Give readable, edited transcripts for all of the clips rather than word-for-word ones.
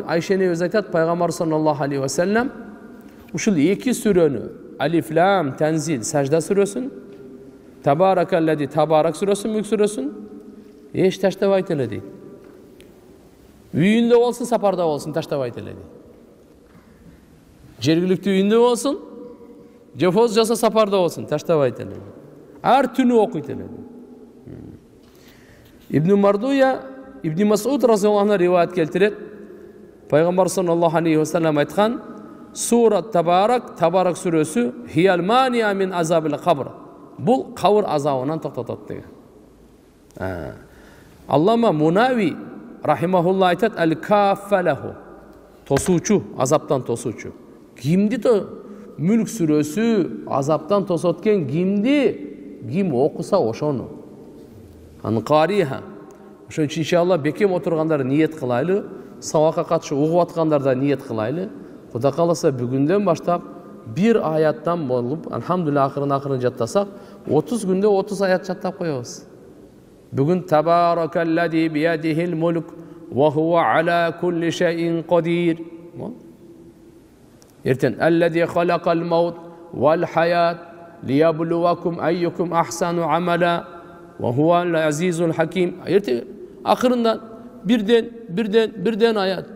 Айшене өз айтат, пайгамбар саллаллаху алейхи ва саллям ушул эки сүрөнү, Алиф Лам Танзил Сажда сүрөсүн, Табаракаллади Табарак сүрөсүн, Мүлк сүрөсүн эч таштабайт эле дейт. Үйүндө болсун, сапарда болсун, таштабайт эле дейт. Жергиликтүү үйүндө болсун, жефоз жаса сапарда болсун, таштабайт эле. Ар түнү окуйт эле. Ибн Мардуя, Ибн Масуд разияллаху анху риваят келтирет. Пайгамбар саллаллаху алейхи ва саллям айткан: "Сура Табарак, Табарак сүрөсү хиял мания мин азабил кабр." Бул кабр азабынан токтотот деген. Аллама Мунави рахимахулла айтат: "Аль-каффалаху." Тосуучу, азаптан тосуучу. Кимди Мүлк сүрөсү азаптан тосот экен, ким окуса ошону. Анқариха. Ошон үчүн иншалла бекем отургандар ниет кылайлы, сабакка катышы угуп аткандар да ниет кылайлы. Кудай кааласа бүгүндөн баштап бир аяттан болуп, алхамдулилlah акырын жаттасак, 30 күндө 30 аят жаттап коебуз. Бүгүн Табаракаллади биядихил мулк ва хува ала кулли шайин кадир. Эртен аллади халакал маут вал хаят лияблуакум айюкум ахсану амала ва хува ал азизул хаким. Эртен акырындан бирден аят.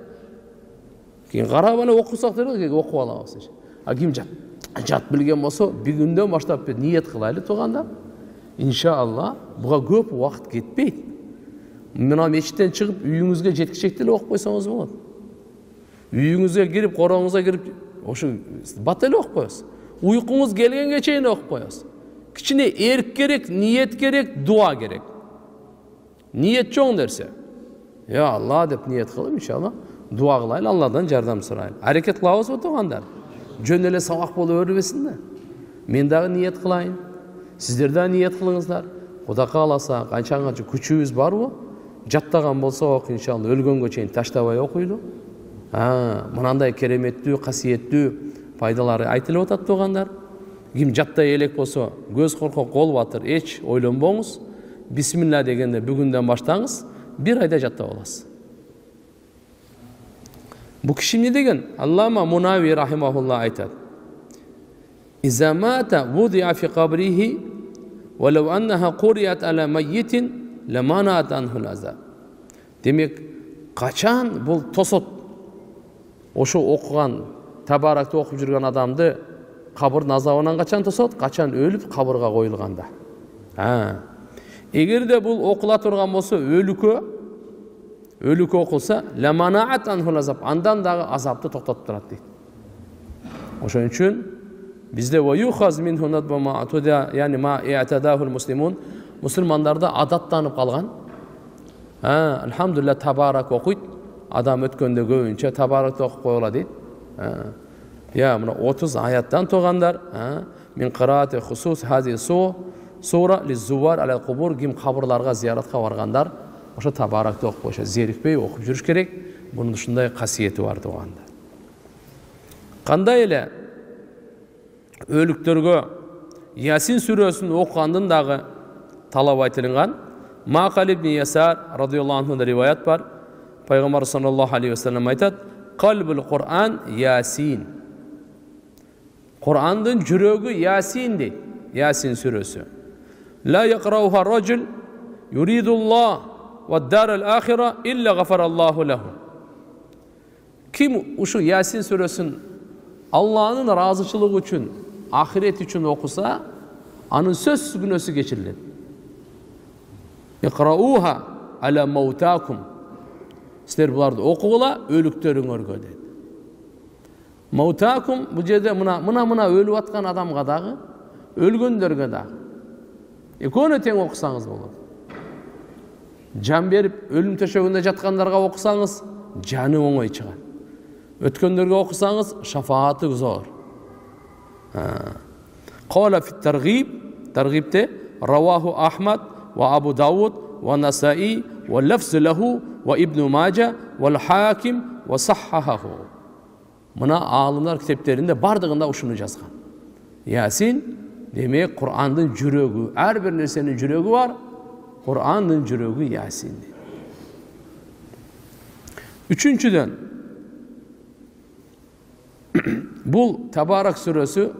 Кийин карап аны окусак деле окуп алабыз. Ким жат билген болсо, бүгүндөн баштап ниет кылайлы туугандар. Иншалла буга көп убакыт кетпейт. Мына мечиттен чыгып үйүңүзгө жеткичек деле окуп койсоңуз болот. Үйүңүзгө кирип, короңузга кирип, ошо бат эле окуп коесуз. Уйкуңуз келгенге чейин окуп коесуз. Кичине эрк керек, ниет керек, дуа керек. Ниет чоң нерсе. Я Алла деп ниет кылып, иншалла дуа кылайлы, Алладан жардам сурайлы. Аракет кылабызбы туугандар? Жөн эле сабак болуп өрбөсүн да. Мен дагы ниет кылайын. Сиздер да ниет кылыңыздар. Кудай кааласа, канча күчүбүз барбы? Жаттаган болсок, иншалла өлгөнгө чейин таштабай окуйлу. Мынандай кереметтүү, касиеттүү пайдалары айтылып атат туугандар. Ким жаттай элек болсо, көз коркок болуп атыр, эч ойлонбоңуз. Бисмилла дегенде бүгүндөн баштаңыз, бир айда жаттап аласыз. Бу киши эмне деген? Аллама Мунави рахимахулла айтат: "Иза мата вудиа фи кабрихи ва лау аннаха курият ала майитин ламанат анхул азаб." Демек, качан бул тосот ошо окуган Табаракты окуп жүргөн адамды кабырдын азабынан качан тосот? Качан өлүп кабырга коюлганда. Эгерде бул окула турган болсо, өлүкө окулса, ламанаат анхул азаб, андан дагы азапты токтотуп турат дейт. Ошон үчүн бизде ваюхаз минху надба ма атуда, яни ма иатадахул муслимун, мусулмандарда адаттанып калган. Алхамдулилlah Табарак окуйт, адам өткөндө көбүнчө Табаракты окуп коела дейт. Мына 30 аяттан туугандар, мин кыраати хусус хази сура лиззувар алал кубур, ким кабырларга зияратка баргандар ошо Табаракты окуп койшо, зерикпей окуп жүрүш керек. Бунун ушундай касиети бар туугандар. Кандай эле өлүктөргө Ясин сүрөсүн окугандын дагы талап айтылган. Мақал ибн Ясар радияллаху анху риваят бар. Пайгамбар саллаллаху алейхи ва саллям айтат: "Қалбул Qur'an Ясин." Qur'андын жүрөгү Ясин дейт. Ясин сүрөсү. "Ла яқрауха раджул юридуллах ва дарал ахира илля гафараллаху лаху." Ким ушу Ясин сүрөсүн Алланын разычылыгы үчүн, ахирет үчүн окуса, анын сөзсүз күнөөсү кечирилет. "Иқрауха ала маутакум." Силер буларды окугула өлүктөрүңөргө дейт. Маутакум бул жерде мына өлүп аткан адамга дагы, өлгөндөргө дагы. Экөөнө тең окусаңыз болот. Жан берип өлүм төшөгүндө жаткандарга окусаңыз, жаны оңой чыгат. Өткөндөргө окусаңыз, шафааты зор. Кала фи таргибте раваху Ахмад ва Абу Дауд ва Насаи ва лафзу лаху ва Ибн Мажа ва Хаким ва саххахаху. Мына аалымдар китептеринде бардыгында ушуну жазган. Ясин демек Кур'андын жүрөгү, ар бир нерсенин жүрөгү бар. Кур'андын жүрөгү Ясин. Үчүнчүдөн Bul Tabarak suresi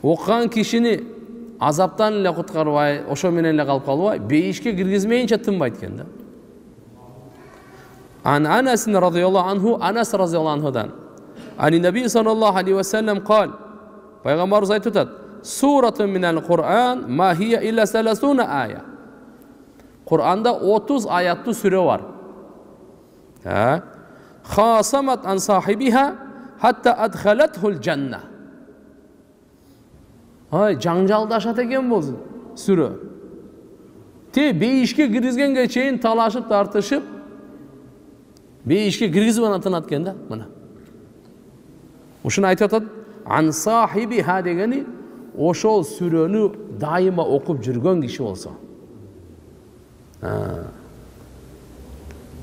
okugan kişini azaptan ile kutkarбай, ошо менен эле калып калбай, бейишке киргизмейинче тынбайт экен да. An Anas radıyallahu anhu, Anas radıyallahu anhu'dan. Ani Nebi sallallahu aleyhi ve sellem kal. Peygamberimiz aytıyor. Suratun minel Kur'an ma hiye illa 30 ayet. Kur'an'da 30 ayetli süre var. Khasamat an sahibiha hatta adkhalatu'l cennet. Ay janjaldaşat eken bu süre. Te beyişke kirgizgenge çeyin talaşıp tartışıp beyişke kirgizip anatınat eken da mana. Uşunu aytıyor. An sahibiha degeni oşol sürönü daima okup жүргөн kişi olsa.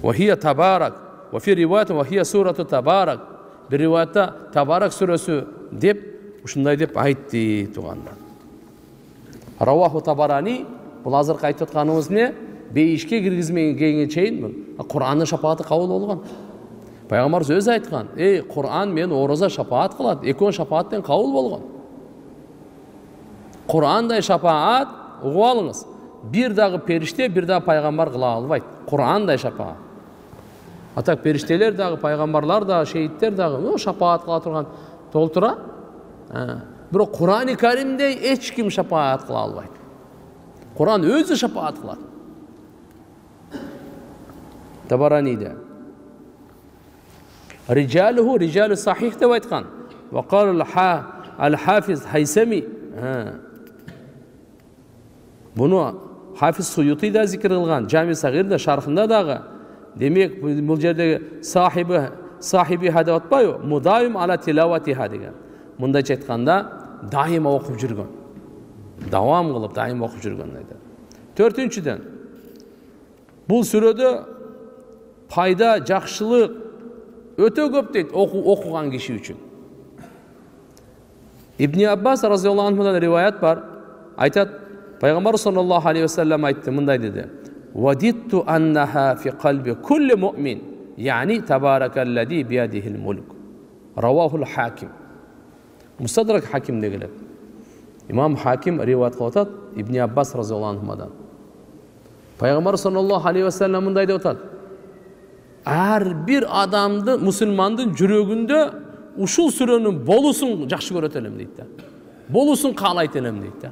Ve hiye Tabarak. Ve fi rivayete ve hiye suratu Tabarak. Bir rivayette Tabarak suresi dep ушундай деп айтты тугандар. Раваху Табарани, бул азыркы айтып атканыбыз эмне? Бейишке киргизмегенге чейин Кур'андын шапааты кабыл болгон. Пайгамбарыбыз өзү айткан, Кур'ан мен ораза шапаат кылат, экөө шапааттен кабыл болгон. Кур'андай шапаат угуп алыңыз. Бир дагы периште, бир дагы пайгамбар кыла албайт. Кур'андай шапаат. Атак периштелер дагы, пайгамбарлар дагы, шейиттер дагы шапаат кыла турган толтура. Бирок Кур'ан-ы Каримде эч ким шапаат кыла албайт. Кур'ан өзү шапаат кылат. Табараниде. Рижалуху рижалу сахих деп айткан. Ва кал ал-Хафиз Хайсами. Буну Хафиз Суюти да зикр кылган. Жами Сагирде шархында дагы. Демек бул жердеги сахиби хада атпайбы? Мудаим ала тилаватиха деген. Мындайча айтканда дайыма окуп жүргөн. Давам кылып дайыма окуп жүргөн дейт. Төртүнчүдөн бул сүрөдө пайда, жакшылык өтө көп дейт окуган киши үчүн. Ибн Аббас разıyallahu anhu'dan риваят бар. Айтат, Пайгамбар саллаллаху алейхи ва саллям айтты, мындай деди. Вадитту аннаха фи калби кулли муъмин, яни табаракаллази биядихил мулк. Равахул Хаким. Мустадрак Хакимде келет. Имам Хаким риваят кылып атат Ибн Аббас разıyallahu anhu'дан. Пайгамбар саллаллаху алейхи ва саллям мындай деп атат. Ар бир адамды, мусулмандын жүрөгүндө ушул сүрөнүн болусун жакшы көрөт элем дейт да. Болусун каалайт элем дейт да.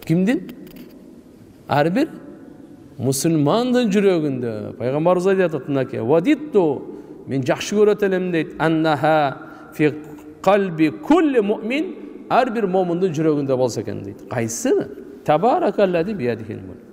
Кимдин? Ар бир мусулмандын жүрөгүндө. Пайгамбарыбыз айтат мынакей. Вадитту, мен жакшы көрөт элем дейт. Аннаха фи калби кулли муъмин, ар бир момундун жүрөгүндө болсо экен дейт. Кайсы? Табаракаллази биядихил мулк.